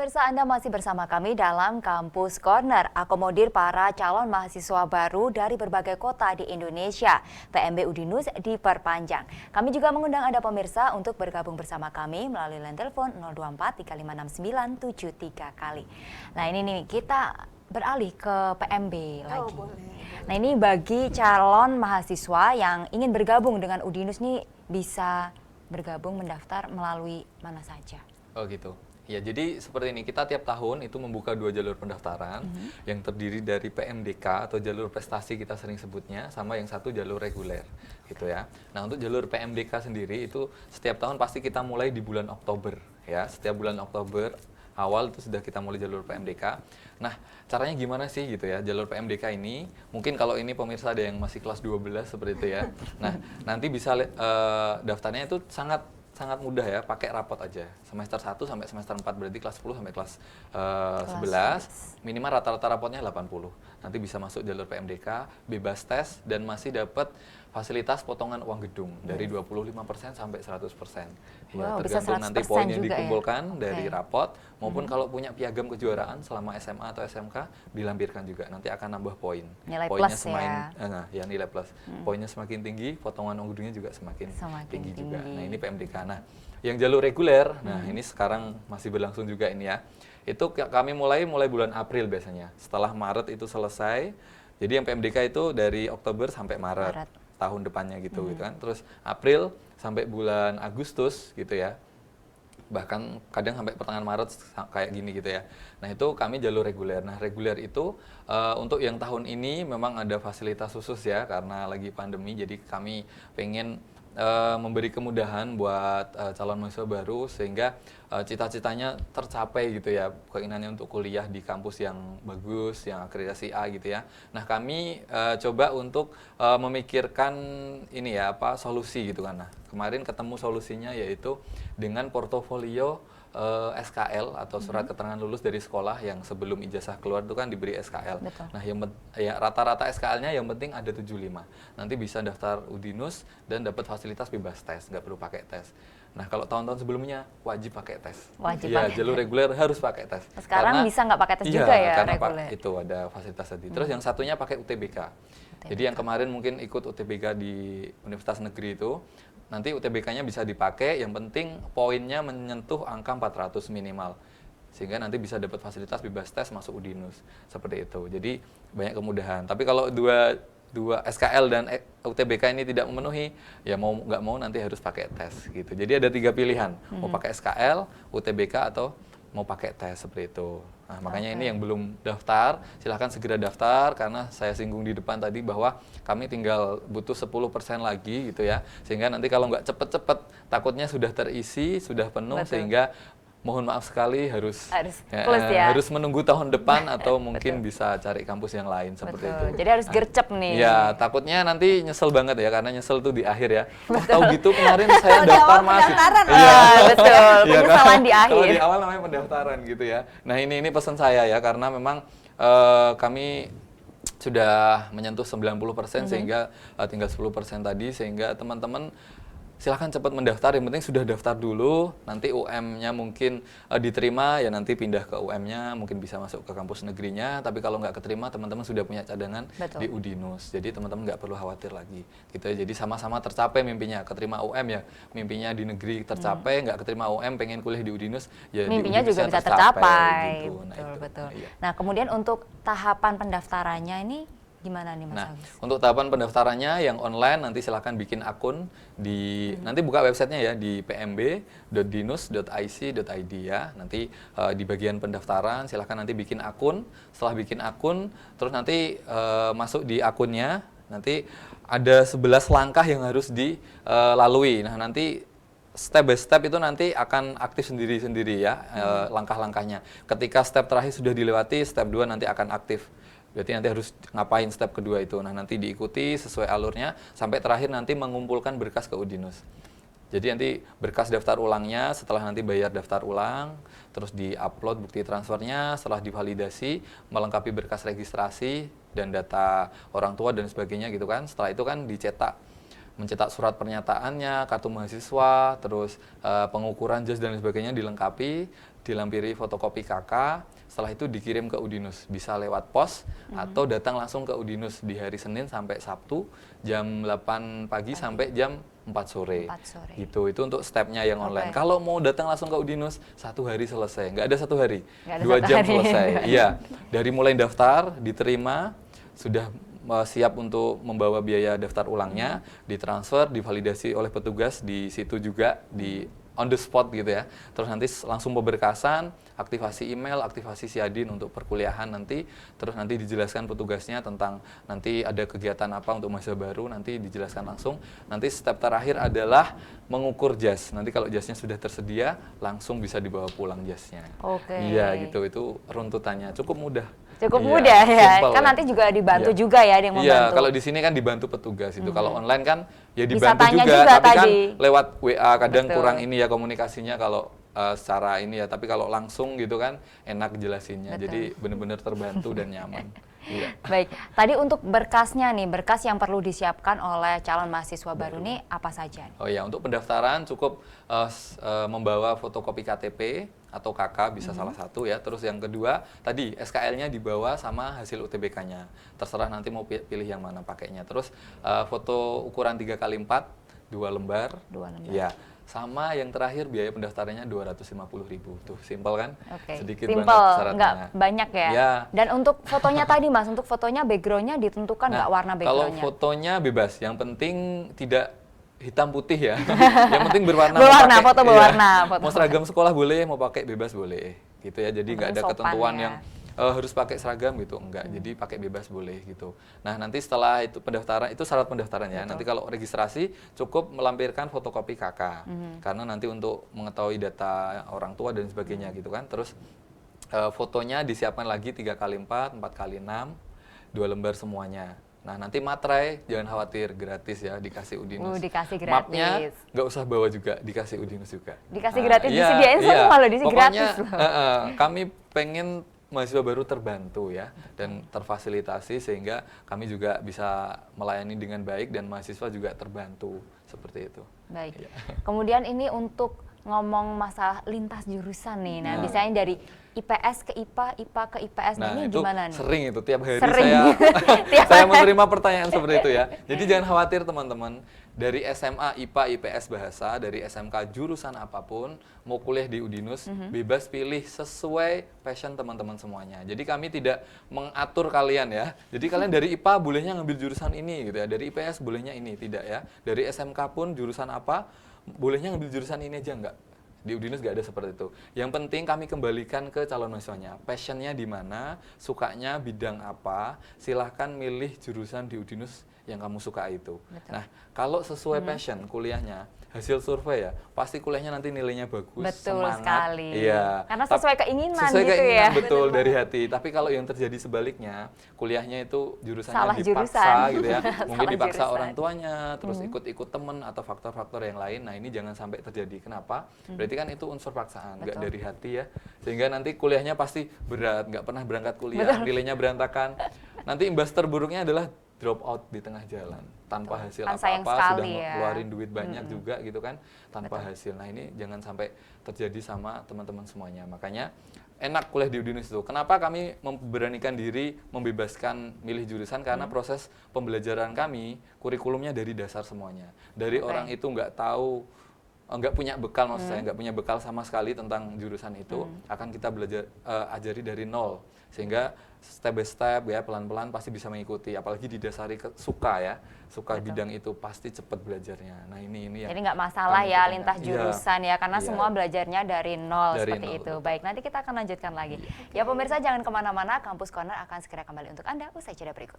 pemirsa, Anda masih bersama kami dalam Kampus Corner, akomodir para calon mahasiswa baru dari berbagai kota di Indonesia. PMB Udinus diperpanjang. Kami juga mengundang Anda pemirsa untuk bergabung bersama kami melalui line telepon 024 3569 73 kali. Nah ini nih, kita beralih ke PMB lagi. Nah ini bagi calon mahasiswa yang ingin bergabung dengan Udinus nih bisa bergabung mendaftar melalui mana saja? Oh gitu. Ya, jadi seperti ini, kita tiap tahun itu membuka 2 jalur pendaftaran yang terdiri dari PMDK atau jalur prestasi kita sering sebutnya, sama yang satu jalur reguler gitu ya. Nah, untuk jalur PMDK sendiri itu setiap tahun pasti kita mulai di bulan Oktober ya. Setiap bulan Oktober awal itu sudah kita mulai jalur PMDK. Nah, caranya gimana sih gitu ya, jalur PMDK ini? Mungkin kalau ini pemirsa ada yang masih kelas 12 seperti itu ya. Nah, nanti bisa daftarnya itu sangat mudah ya, pakai rapot aja. Semester 1 sampai semester 4, berarti kelas 10 sampai kelas 11, minimal rata-rata rapotnya 80. Nanti bisa masuk jalur PMDK, bebas tes, dan masih dapat fasilitas potongan uang gedung dari 25% sampai 100%. Ya, Wow, tergantung nanti poin yang dikumpulkan ya? dari rapot, maupun kalau punya piagam kejuaraan selama SMA atau SMK, dilampirkan juga. Nanti akan nambah poin. Nilai Poinnya plus ya? Ya nilai plus. Poinnya semakin tinggi, potongan uang gedungnya juga semakin tinggi juga. Nah ini PMDK. Nah yang jalur reguler, nah ini sekarang masih berlangsung juga ini ya. Itu kami mulai bulan April biasanya. Setelah Maret itu selesai, jadi yang PMDK itu dari Oktober sampai Maret. Tahun depannya gitu kan. Terus April sampai bulan Agustus gitu ya. Bahkan kadang sampai pertengahan Maret kayak gini gitu ya. Nah itu kami jalur reguler. Nah reguler itu untuk yang tahun ini memang ada fasilitas khusus ya karena lagi pandemi. Jadi kami pengen memberi kemudahan buat calon mahasiswa baru sehingga cita-citanya tercapai gitu ya, keinginannya untuk kuliah di kampus yang bagus, yang akreditasi A gitu ya. Nah kami coba untuk memikirkan ini ya solusi gitu kan. Nah kemarin ketemu solusinya yaitu dengan portofolio SKL atau surat keterangan lulus dari sekolah yang sebelum ijazah keluar itu kan diberi SKL. Betul. Nah, ya rata-rata SKL-nya yang penting ada 75. Nanti bisa daftar Udinus dan dapat fasilitas bebas tes, nggak perlu pakai tes. Nah, kalau tahun-tahun sebelumnya wajib pakai tes. Iya, jalur reguler harus pakai tes. Sekarang bisa nggak pakai tes juga ya karena reguler? itu ada fasilitas tadi. Terus yang satunya pakai UTBK. Jadi yang kemarin mungkin ikut UTBK di Universitas Negeri itu, nanti UTBK-nya bisa dipakai, yang penting poinnya menyentuh angka 400 minimal. Sehingga nanti bisa dapat fasilitas bebas tes masuk Udinus. Seperti itu. Jadi banyak kemudahan. Tapi kalau dua SKL dan UTBK ini tidak memenuhi, ya mau nggak mau nanti harus pakai tes gitu. Jadi ada 3 pilihan, mau pakai SKL, UTBK atau mau pakai tes seperti itu. Nah, makanya ini yang belum daftar, silahkan segera daftar karena saya singgung di depan tadi bahwa kami tinggal butuh 10% lagi gitu ya. Sehingga nanti kalau nggak cepet-cepet takutnya sudah terisi, sudah penuh. Betul. Sehingga mohon maaf sekali harus menunggu tahun depan atau mungkin bisa cari kampus yang lain seperti itu. Jadi harus gercep nih. Ya, takutnya nanti nyesel banget ya karena nyesel tuh di akhir ya. Oh, tahu gitu kemarin saya daftar masih. Iya, betul. Penyesalan di akhir. Kalau di awal namanya pendaftaran gitu ya. Nah, ini pesan saya ya karena memang kami sudah menyentuh 90% sehingga tinggal 10% tadi sehingga teman-teman silahkan cepat mendaftar, yang penting sudah daftar dulu, nanti UM-nya mungkin diterima, ya nanti pindah ke UM-nya, mungkin bisa masuk ke kampus negerinya, tapi kalau nggak keterima, teman-teman sudah punya cadangan di Udinus, jadi teman-teman nggak perlu khawatir lagi. Gitu ya. Jadi sama-sama tercapai mimpinya, keterima UM ya, mimpinya di negeri tercapai, nggak keterima UM, pengen kuliah di Udinus, ya mimpinya di juga bisa tercapai. Gitu. Betul. Nah, kemudian untuk tahapan pendaftarannya ini gimana nih Mas Agus? Untuk tahapan pendaftarannya yang online nanti silahkan bikin akun di nanti buka websitenya ya di pmb.dinus.ic.id ya. Nanti di bagian pendaftaran silahkan nanti bikin akun. Setelah bikin akun terus nanti masuk di akunnya nanti ada 11 langkah yang harus dilalui. Nah, nanti step by step itu nanti akan aktif sendiri-sendiri ya langkah-langkahnya. Ketika step terakhir sudah dilewati, step 2 nanti akan aktif. Berarti nanti harus ngapain step kedua itu. Nah nanti diikuti sesuai alurnya sampai terakhir nanti mengumpulkan berkas ke Udinus. Jadi nanti berkas daftar ulangnya setelah nanti bayar daftar ulang, terus di-upload bukti transfernya, setelah divalidasi, melengkapi berkas registrasi dan data orang tua dan sebagainya gitu kan. Setelah itu kan dicetak mencetak surat pernyataannya, kartu mahasiswa, terus pengukuran jas dan sebagainya dilengkapi, dilampiri fotokopi KK, setelah itu dikirim ke Udinus, bisa lewat pos atau datang langsung ke Udinus di hari Senin sampai Sabtu jam 8 pagi sampai jam 4 sore. Gitu, itu untuk stepnya yang online. Kalau mau datang langsung ke Udinus, 1 hari selesai, nggak ada 1 hari, 2 jam selesai. Iya, dari mulai daftar, diterima, sudah siap untuk membawa biaya daftar ulangnya, ditransfer, divalidasi oleh petugas di situ juga, di on the spot gitu ya. Terus nanti langsung pemberkasan, aktivasi email, aktivasi Siadin untuk perkuliahan nanti. Terus nanti dijelaskan petugasnya tentang nanti ada kegiatan apa untuk mahasiswa baru, nanti dijelaskan langsung. Nanti step terakhir adalah mengukur jas. Nanti kalau jasnya sudah tersedia, langsung bisa dibawa pulang jasnya. Iya gitu, itu runtutannya cukup mudah. Cukup mudah ya, kan nanti juga dibantu juga ya yang membantu. Iya, kalau di sini kan dibantu petugas itu. Kalau online kan ya dibantu juga, tapi kan lewat WA kadang kurang ini ya komunikasinya kalau secara ini ya. Tapi kalau langsung gitu kan enak jelasinnya. Jadi benar-benar terbantu dan nyaman. Iya. Baik, tadi untuk berkasnya nih, berkas yang perlu disiapkan oleh calon mahasiswa baru nih apa saja? Oh ya, untuk pendaftaran cukup membawa fotokopi KTP atau KK bisa salah satu ya. Terus yang kedua tadi SKL-nya dibawa sama hasil UTBK-nya. Terserah nanti mau pilih yang mana pakainya. Terus foto ukuran 3x4 2 lembar. 2 lembar. Ya. Sama yang terakhir biaya pendaftarannya 250.000. Tuh, simpel kan? Sedikit simple, banget syaratnya. Nggak banyak ya? Ya. Dan untuk fotonya tadi Mas, untuk fotonya background-nya ditentukan nggak warna background-nya? Kalau fotonya bebas, yang penting tidak hitam putih ya. Yang penting berwarna. Foto berwarna. Ya. Mau seragam sekolah boleh, mau pakai bebas boleh. Gitu ya, jadi nggak ada ketentuan yang harus pakai seragam gitu, enggak. Jadi pakai bebas boleh gitu. Nah, nanti setelah itu pendaftaran, itu syarat pendaftaran ya. Nanti kalau registrasi cukup melampirkan fotokopi KK. Karena nanti untuk mengetahui data orang tua dan sebagainya gitu kan. Terus fotonya disiapkan lagi 3x4, 4x6, 2 lembar semuanya. Nah, nanti materai jangan khawatir, gratis ya, dikasih Udinus. Dikasih gratis. Mapnya nggak usah bawa juga, dikasih Udinus juga. Dikasih gratis, disediain semua loh, disediain gratis loh. Kami pengen mahasiswa baru terbantu ya, dan terfasilitasi sehingga kami juga bisa melayani dengan baik dan mahasiswa juga terbantu, seperti itu. Baik, kemudian ini untuk ngomong masalah lintas jurusan nih, nah biasanya dari IPS ke IPA, IPA ke IPS, nah ini gimana nih? Sering itu, tiap hari saya menerima pertanyaan seperti itu ya. Jadi jangan khawatir teman-teman, dari SMA IPA, IPS bahasa, dari SMK jurusan apapun, mau kuliah di Udinus, bebas pilih sesuai passion teman-teman semuanya. Jadi kami tidak mengatur kalian ya. Jadi kalian dari IPA bolehnya ngambil jurusan ini gitu ya, dari IPS bolehnya ini, tidak ya. Dari SMK pun jurusan apa, bolehnya ngambil jurusan ini aja, enggak. Di Udinus nggak ada seperti itu. Yang penting kami kembalikan ke calon mahasiswanya. Passionnya di mana, sukanya bidang apa, silahkan milih jurusan di Udinus yang kamu suka itu. Betul. Nah, kalau sesuai passion kuliahnya, hasil survei ya, pasti kuliahnya nanti nilainya bagus, betul semangat. Sekali. Iya. Karena sesuai keinginan sesuai gitu keinginan, ya. Betul, dari hati. Tapi kalau yang terjadi sebaliknya, kuliahnya itu jurusannya salah dipaksa jurusan. gitu ya. Mungkin dipaksa jurusan. orang tuanya, terus ikut-ikut temen atau faktor-faktor yang lain. Nah, ini jangan sampai terjadi. Kenapa? Berarti kan itu unsur paksaan, nggak dari hati ya. Sehingga nanti kuliahnya pasti berat, nggak pernah berangkat kuliah, nilainya berantakan. Nanti imbas terburuknya adalah drop out di tengah jalan tanpa hasil apa-apa, sudah ngeluarin duit banyak juga gitu kan, tanpa hasil. Nah, ini jangan sampai terjadi sama teman-teman semuanya. Makanya enak kuliah di Udinus itu. Kenapa kami memberanikan diri membebaskan milih jurusan? Karena proses pembelajaran kami, kurikulumnya dari dasar semuanya. Dari orang itu nggak tahu, nggak punya bekal, maksud saya nggak punya bekal sama sekali tentang jurusan itu, akan kita belajar ajari dari nol, sehingga step by step ya, pelan-pelan pasti bisa mengikuti, apalagi didasari suka ya, suka bidang itu pasti cepat belajarnya. Nah, ini yang jadi nggak masalah ya lintas jurusan ya, karena semua belajarnya dari nol seperti itu. Baik, nanti kita akan lanjutkan lagi. Ya pemirsa, jangan kemana-mana, Kampus Corner akan segera kembali untuk Anda usai jeda berikut.